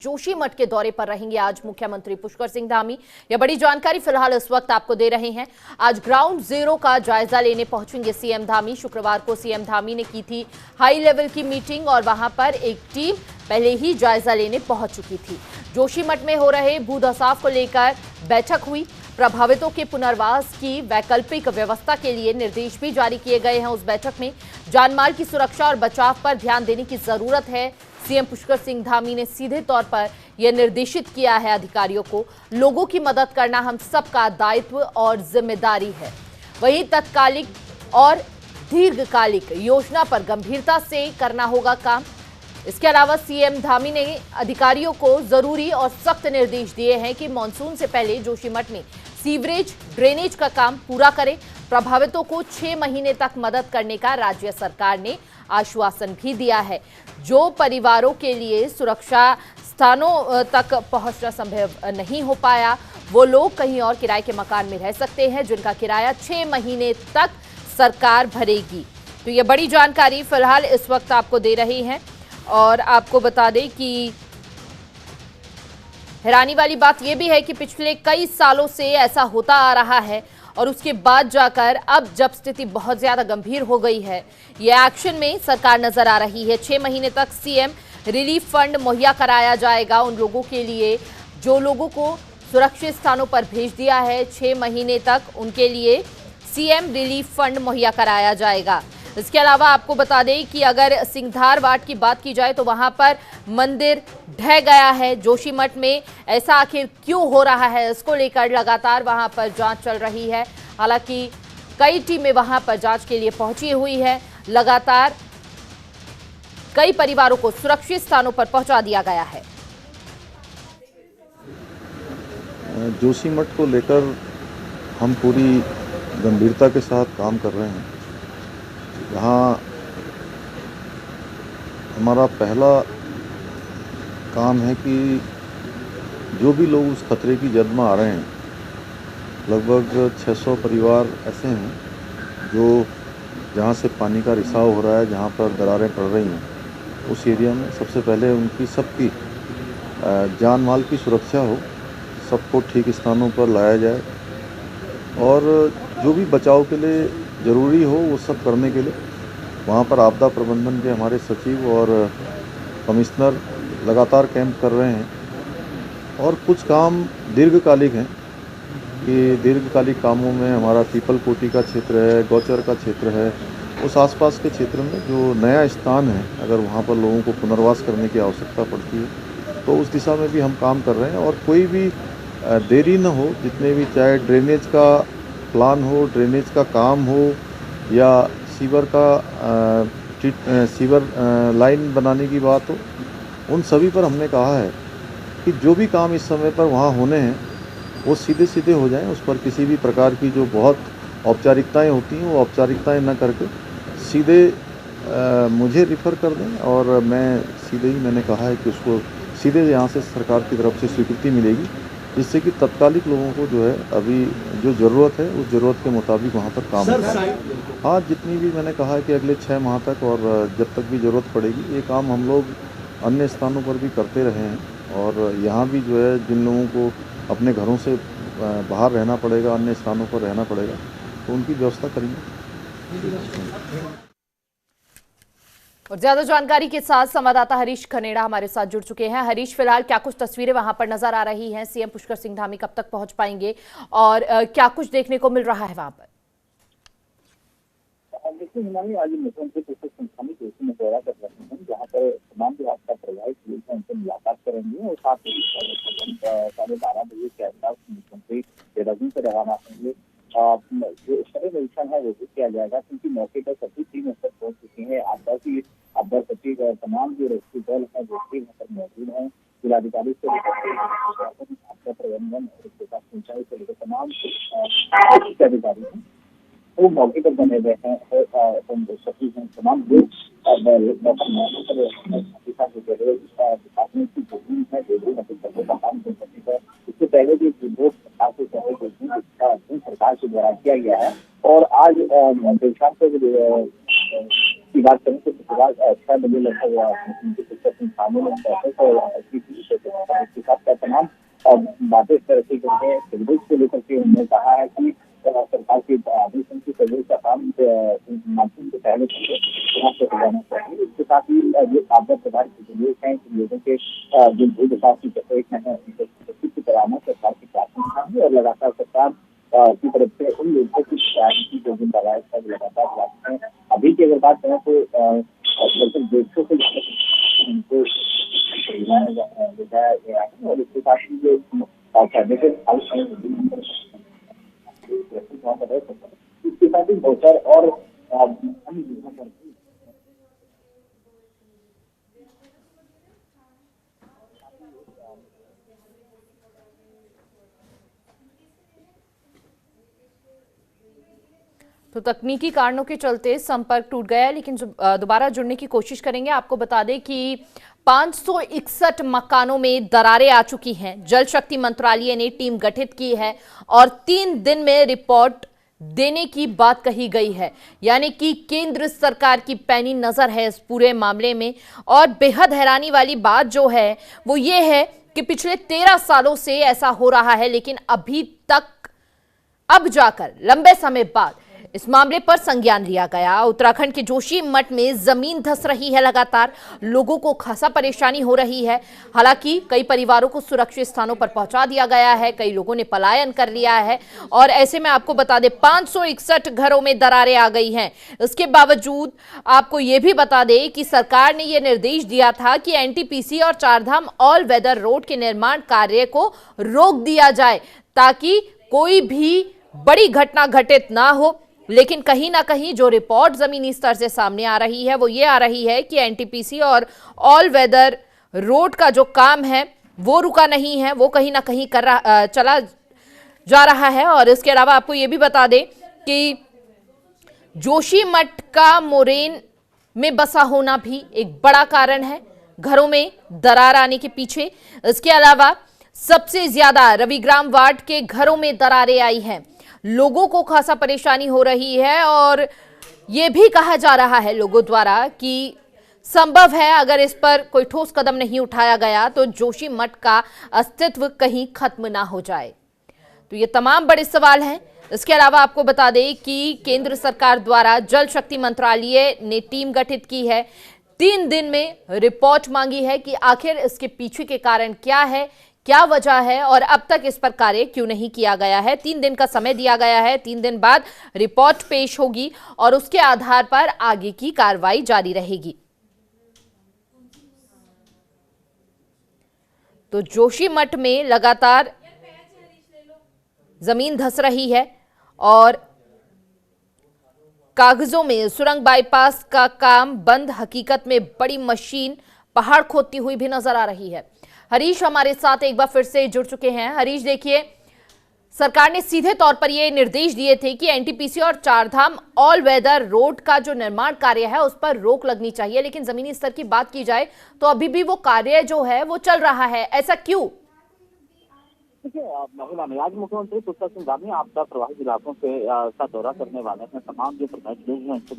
जोशीमठ के दौरे पर रहेंगे आज मुख्यमंत्री पुष्कर सिंह धामी। यह बड़ी जानकारी फिलहाल इस वक्त आपको दे रहे हैं। आज ग्राउंड जीरो का जायजा लेने पहुंचेंगे सीएम धामी। शुक्रवार को सीएम धामी ने की थी हाई लेवल की मीटिंग और वहां पर एक टीम पहले ही जायजा लेने पहुंच चुकी थी। जोशीमठ में हो रहे भू धसाव को लेकर बैठक हुई। प्रभावितों के पुनर्वास की वैकल्पिक व्यवस्था के लिए निर्देश भी जारी किए गए हैं। उस बैठक में जानमाल की सुरक्षा और बचाव पर ध्यान देने की जरूरत है। सीएम पुष्कर सिंह धामी ने सीधे तौर पर यह निर्देशित किया है अधिकारियों को, लोगों की मदद करना हम सबका दायित्व और जिम्मेदारी है। वहीं तत्कालिक और दीर्घकालिक योजना पर गंभीरता से करना होगा काम। इसके अलावा सीएम धामी ने अधिकारियों को जरूरी और सख्त निर्देश दिए हैं कि मानसून से पहले जोशीमठ में सीवरेज ड्रेनेज का काम पूरा करें। प्रभावितों को 6 महीने तक मदद करने का राज्य सरकार ने आश्वासन भी दिया है। जो परिवारों के लिए सुरक्षा स्थानों तक पहुंचना संभव नहीं हो पाया, वो लोग कहीं और किराए के मकान में रह सकते हैं, जिनका किराया 6 महीने तक सरकार भरेगी। तो ये बड़ी जानकारी फिलहाल इस वक्त आपको दे रही हैं। और आपको बता दें कि हैरानी वाली बात यह भी है कि पिछले कई सालों से ऐसा होता आ रहा है और उसके बाद जाकर अब जब स्थिति बहुत ज्यादा गंभीर हो गई है, ये एक्शन में सरकार नजर आ रही है। 6 महीने तक सीएम रिलीफ फंड मुहैया कराया जाएगा उन लोगों के लिए जो लोगों को सुरक्षित स्थानों पर भेज दिया है। 6 महीने तक उनके लिए सीएम रिलीफ फंड मुहैया कराया जाएगा। इसके अलावा आपको बता दें कि अगर सिंघधार वार्ड की बात की जाए तो वहां पर मंदिर ढह गया है। जोशीमठ में ऐसा आखिर क्यों हो रहा है, इसको लेकर लगातार वहां पर जांच चल रही है। हालांकि कई टीमें वहां पर जांच के लिए पहुंची हुई है। लगातार कई परिवारों को सुरक्षित स्थानों पर पहुंचा दिया गया है। जोशीमठ को लेकर हम पूरी गंभीरता के साथ काम कर रहे हैं। यहाँ हमारा पहला काम है कि जो भी लोग उस खतरे की जद में आ रहे हैं, लगभग 600 परिवार ऐसे हैं जो जहाँ से पानी का रिसाव हो रहा है, जहाँ पर दरारें पड़ रही हैं, उस एरिया में सबसे पहले उनकी सबकी जान माल की सुरक्षा हो, सबको ठीक स्थानों पर लाया जाए और जो भी बचाव के लिए ज़रूरी हो वो सब करने के लिए वहाँ पर आपदा प्रबंधन के हमारे सचिव और कमिश्नर लगातार कैंप कर रहे हैं। और कुछ काम दीर्घकालिक हैं कि दीर्घकालिक कामों में हमारा पीपल कोटी का क्षेत्र है, गौचर का क्षेत्र है, उस आसपास के क्षेत्र में जो नया स्थान है, अगर वहाँ पर लोगों को पुनर्वास करने की आवश्यकता पड़ती है तो उस दिशा में भी हम काम कर रहे हैं। और कोई भी देरी न हो, जितने भी चाहे ड्रेनेज का प्लान हो, ड्रेनेज का काम हो या सीवर का सीवर लाइन बनाने की बात हो, उन सभी पर हमने कहा है कि जो भी काम इस समय पर वहाँ होने हैं वो सीधे सीधे हो जाएं। उस पर किसी भी प्रकार की जो बहुत औपचारिकताएं होती हैं वो औपचारिकताएं न करके सीधे मुझे रिफ़र कर दें और मैं सीधे ही मैंने कहा है कि उसको सीधे यहाँ से सरकार की तरफ से स्वीकृति मिलेगी, जिससे कि तत्कालिक लोगों को जो है अभी जो ज़रूरत है उस ज़रूरत के मुताबिक वहाँ पर काम होगा। हाँ, जितनी भी मैंने कहा है कि अगले 6 माह तक और जब तक भी ज़रूरत पड़ेगी ये काम हम लोग अन्य स्थानों पर भी करते रहे हैं। और यहाँ भी जो है जिन लोगों को अपने घरों से बाहर रहना पड़ेगा, अन्य स्थानों पर रहना पड़ेगा, तो उनकी व्यवस्था करेंगे। और ज्यादा जानकारी के साथ संवाददाता हरीश खनेड़ा हमारे साथ जुड़ चुके हैं। हरीश, फिलहाल क्या कुछ तस्वीरें वहां पर नजर आ रही हैं? सीएम पुष्कर सिंह धामी कब तक पहुंच पाएंगे और क्या कुछ देखने को मिल रहा है वहां पर? देखिए हिमानी, आज मुख्यमंत्री पुष्कर सिंह धामी जोशी में दौरा कर रहे हैं, जहाँ पर तमाम विभाग का प्रभावित लोग हैं उनसे मुलाकात करेंगे और साथ ही 12:30 बजे के आसपास मुख्यमंत्री देहरादून से रवाना होंगे। जो स्थलीय निरीक्षण है वो भी किया जाएगा, क्योंकि मौके पर सभी टीम स्तर पहुंच चुकी है। आपदा सचिव और तमाम जो रेस्क्यू दल है वो भी यहाँ पर मौजूद हैं। जिलाधिकारी से लेकर आपदा प्रबंधन और उसके साथ सिंचाई से लेकर तमाम अधिकारी हैं वो मौके पर बने हुए हैं। सचिव हैं, तमाम लोग इससे पहले भी सरकार के द्वारा किया गया है। और आज देशांत की बात करें तो 6 बजे लगभग इसके साथ तमाम बातें इस तरह की गई है। सिविल्स को लेकर के उन्होंने कहा है कि सरकार के आदेशों की सिविल्स का काम मानसून से पहले यहाँ से हो जाना चाहिए। इसके साथ ही जो आपदा प्रभावित जो लोग हैं, लोगों के जो भू विकास की चपेट में है, उनको सुरक्षित कराना सरकार की प्राथमिकता है और लगातार सरकार की तरफ से उन लोगों की की जो जिम्मेदारी है लगातार जारी है। अभी की अगर बात करें तो लगभग 150 से उनको बताया गया है और इसके साथ ही जो इसके साथ ही भोचर और अन्य जगहों पर भी तो तकनीकी कारणों के चलते संपर्क टूट गया है, लेकिन दोबारा जुड़ने की कोशिश करेंगे। आपको बता दें कि 561 मकानों में दरारें आ चुकी हैं। जल शक्ति मंत्रालय ने टीम गठित की है और 3 दिन में रिपोर्ट देने की बात कही गई है। यानी कि केंद्र सरकार की पैनी नजर है इस पूरे मामले में। और बेहद हैरानी वाली बात जो है वो ये है कि पिछले 13 सालों से ऐसा हो रहा है, लेकिन अभी तक अब जाकर लंबे समय बाद इस मामले पर संज्ञान लिया गया। उत्तराखंड के जोशीमठ में जमीन धंस रही है, लगातार लोगों को खासा परेशानी हो रही है। हालांकि कई परिवारों को सुरक्षित स्थानों पर पहुंचा दिया गया है, कई लोगों ने पलायन कर लिया है और ऐसे में आपको बता दें 561 घरों में दरारें आ गई हैं। इसके बावजूद आपको ये भी बता दें कि सरकार ने यह निर्देश दिया था कि एनटीपीसी और चारधाम ऑल वेदर रोड के निर्माण कार्य को रोक दिया जाए ताकि कोई भी बड़ी घटना घटित ना हो। लेकिन कहीं ना कहीं जो रिपोर्ट जमीनी स्तर से सामने आ रही है वो ये आ रही है कि एनटीपीसी और ऑल वेदर रोड का जो काम है वो रुका नहीं है, वो कहीं ना कहीं चला जा रहा है। और इसके अलावा आपको ये भी बता दें कि जोशीमठ का मोरेन में बसा होना भी एक बड़ा कारण है घरों में दरार आने के पीछे। इसके अलावा सबसे ज्यादा रविग्राम वार्ड के घरों में दरारें आई हैं। लोगों को खासा परेशानी हो रही है और यह भी कहा जा रहा है लोगों द्वारा कि संभव है अगर इस पर कोई ठोस कदम नहीं उठाया गया तो जोशीमठ का अस्तित्व कहीं खत्म ना हो जाए। तो ये तमाम बड़े सवाल हैं। इसके अलावा आपको बता दें कि केंद्र सरकार द्वारा जल शक्ति मंत्रालय ने टीम गठित की है। 3 दिन में रिपोर्ट मांगी है कि आखिर इसके पीछे के कारण क्या है, क्या वजह है और अब तक इस पर कार्य क्यों नहीं किया गया है। 3 दिन का समय दिया गया है। 3 दिन बाद रिपोर्ट पेश होगी और उसके आधार पर आगे की कार्रवाई जारी रहेगी। तो जोशीमठ में लगातार जमीन धंस रही है और कागजों में सुरंग बाईपास का काम बंद, हकीकत में बड़ी मशीन पहाड़ खोदती हुई भी नजर आ रही है। हरीश हमारे साथ एक बार फिर से जुड़ चुके हैं। हरीश, देखिए, सरकार ने सीधे तौर पर ये निर्देश दिए थे कि एनटीपीसी और चारधाम ऑल वेदर रोड का जो निर्माण कार्य है उस पर रोक लगनी चाहिए, लेकिन जमीनी स्तर की बात की जाए तो अभी भी वो कार्य जो है वो चल रहा है। ऐसा क्यों? देखिए, आज मुख्यमंत्री पुष्कर सिंह धामी आपदा प्रभावित इलाकों के का दौरा करने वाले हैं। तमाम जो प्रभावित लोग हैं उनसे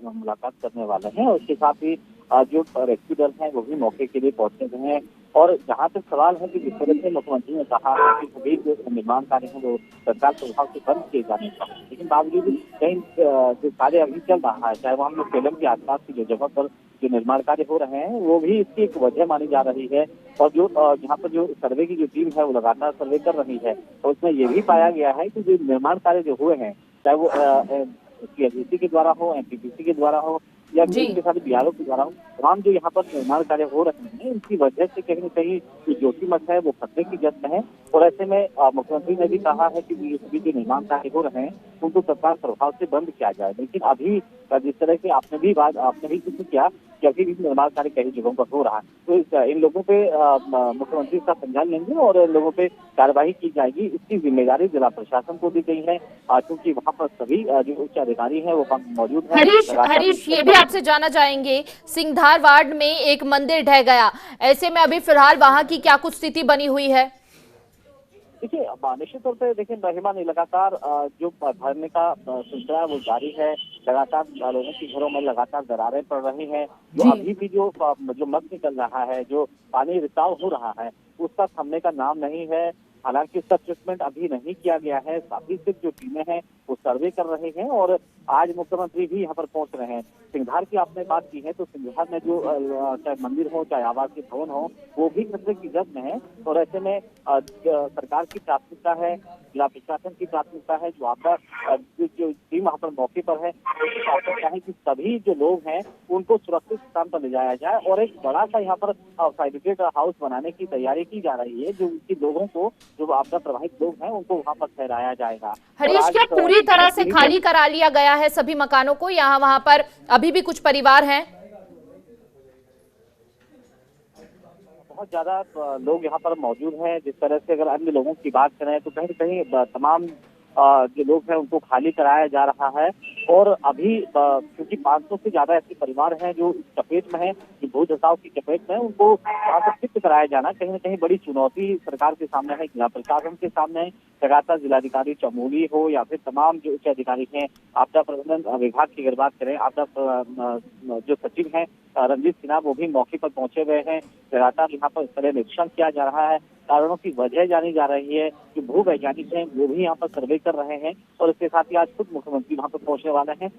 मुलाकात करने वाले हैं और उसके साथ ही जो रेस्क्यू दल है वो भी मौके के लिए पहुंचे हुए हैं। और जहाँ तक सवाल है कि जिस तरह से मुख्यमंत्री ने कहा है कि सभी जो निर्माण कार्य है वो सरकार प्रभाव से बंद किए जाने चाहिए, लेकिन बावजूद कहीं जो कार्य अभी चल रहा है, चाहे वहाँ में सेलम के आसपास की जो जगह पर जो निर्माण कार्य हो रहे हैं वो भी इसकी एक वजह मानी जा रही है। और जो यहाँ पर जो सर्वे की जो टीम है वो लगातार सर्वे कर रही है और उसमें ये भी पाया गया है कि जो निर्माण कार्य जो हुए हैं, चाहे वो पीएचईसी के द्वारा हो, एनटीपीसी के द्वारा हो या के साथ बीआरओ के द्वारा हो, तमाम जो यहाँ पर निर्माण कार्य हो रहे हैं इनकी वजह से कहीं न कहीं जो जोशीमठ है वो खतरे की जद में है। और ऐसे में मुख्यमंत्री ने भी कहा है कि सभी जो निर्माण कार्य हो रहे हैं उनको सरकार प्रभाव से बंद किया जाए। लेकिन अभी जिस तरह से आपने भी जिक्र किया कि अभी भी निर्माण कार्य कई जगहों पर हो रहा है, तो इन लोगों पे मुख्यमंत्री का संज्ञान लेंगे और इन लोगों पे कार्रवाई की जाएगी। इसकी जिम्मेदारी जिला प्रशासन को दी गई है क्योंकि वहाँ पर सभी जो उच्च अधिकारी हैं वो मौजूद हैं। हरीश, ये भी आपसे जानना चाहेंगे, सिंघधार वार्ड में एक मंदिर ढह गया, ऐसे में अभी फिलहाल वहाँ की क्या कुछ स्थिति बनी हुई है? देखिए, निश्चित तौर पर देखिए महिमा ने लगातार जो भरने का सिलसिला वो जारी है। लगातार लोगों के घरों में लगातार दरारें पड़ रही हैं। जो अभी भी जो मत निकल रहा है, जो पानी रिसाव हो रहा है, उसका थमने का नाम नहीं है। हालांकि उसका ट्रीटमेंट अभी नहीं किया गया है। अभी सिर्फ जो टीमें हैं वो सर्वे कर रहे हैं और आज मुख्यमंत्री भी यहाँ पर पहुंच रहे हैं। सिंघार की आपने बात की है तो सिंघार में जो चाहे मंदिर हो चाहे आवासीय भवन हो वो भी खतरे की जद में है। और ऐसे में सरकार की प्राथमिकता है, जिला प्रशासन की प्राथमिकता है, जो आपका जो टीम वहाँ पर मौके पर है उसकी प्राथमिकता है कि सभी जो लोग हैं उनको सुरक्षित स्थान पर ले जाया जाए। और एक बड़ा सा यहाँ पर फायर हाउस बनाने की तैयारी की जा रही है, जो उनकी लोगों को जो आपदा प्रभावित लोग हैं उनको वहाँ पर ठहराया जाएगा। हरीश, क्या पूरी तरह से खाली करा लिया गया है सभी मकानों को? यहाँ वहां पर अभी भी कुछ परिवार हैं? बहुत ज्यादा लोग यहाँ पर मौजूद हैं। जिस तरह से अगर अन्य लोगों की बात करें तो कहीं न कहीं तमाम जो लोग हैं उनको खाली कराया जा रहा है। और अभी क्योंकि 500 से ज्यादा ऐसे परिवार हैं जो इस चपेट में हैं, जो भू धसाव की चपेट में, उनको वहाँ पर शिफ्ट कराया जाना कहीं न कहीं बड़ी चुनौती सरकार के सामने है, जिला प्रशासन के सामने है। लगातार जिलाधिकारी चमोली हो या फिर तमाम जो उच्च अधिकारी हैं आपदा प्रबंधन विभाग की अगर बात करें, आपदा जो सचिव हैं रंजीत सिन्हा वो भी मौके पर पहुंचे हुए हैं। लगातार यहाँ पर स्थलीय निरीक्षण किया जा रहा है। कारणों की वजह जानी जा रही है। जो भू वैज्ञानिक हैं वो भी यहाँ पर सर्वे कर रहे हैं और इसके साथ ही आज खुद मुख्यमंत्री वहाँ पर पहुंचने वाले हैं।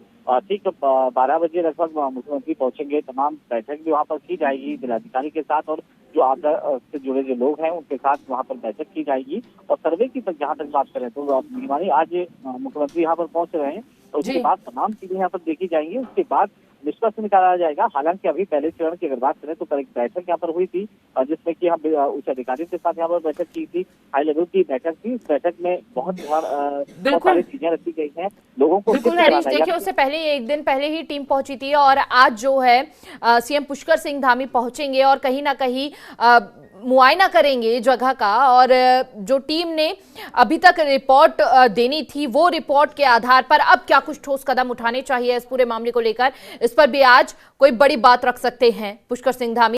ठीक 12 बजे लगभग मुख्यमंत्री पहुंचेंगे। तमाम बैठक भी वहाँ पर की जाएगी जिलाधिकारी के साथ और जो आपदा से जुड़े जो लोग हैं उनके साथ वहाँ पर बैठक की जाएगी। और सर्वे की जहाँ तक बात करें तो हमारी आज मुख्यमंत्री यहाँ पर पहुंच रहे हैं तो उसके बाद तमाम चीजें यहाँ पर देखी जाएंगी। उसके बाद निष्कर्ष निकाला जाएगा। हालांकि अभी पहले चरण की अगर बात करें तो एक बैठक यहाँ पर हुई थी जिसमें कि हम उच्च अधिकारियों के साथ यहाँ पर बैठक की थी, हाई लेवल की बैठक थी। इस बैठक में बहुत सारी चीजें रखी गई हैं लोगों को। बिल्कुल हरीश, देखिए उससे पहले एक दिन पहले ही टीम पहुंची थी और आज जो है सीएम पुष्कर सिंह धामी पहुंचेंगे और कहीं ना कहीं मुआयना करेंगे जगह का। और जो टीम ने अभी तक रिपोर्ट देनी थी वो रिपोर्ट के आधार पर अब क्या कुछ ठोस कदम उठाने चाहिए इस पूरे मामले को लेकर, इस पर भी आज कोई बड़ी बात रख सकते हैं पुष्कर सिंह धामी।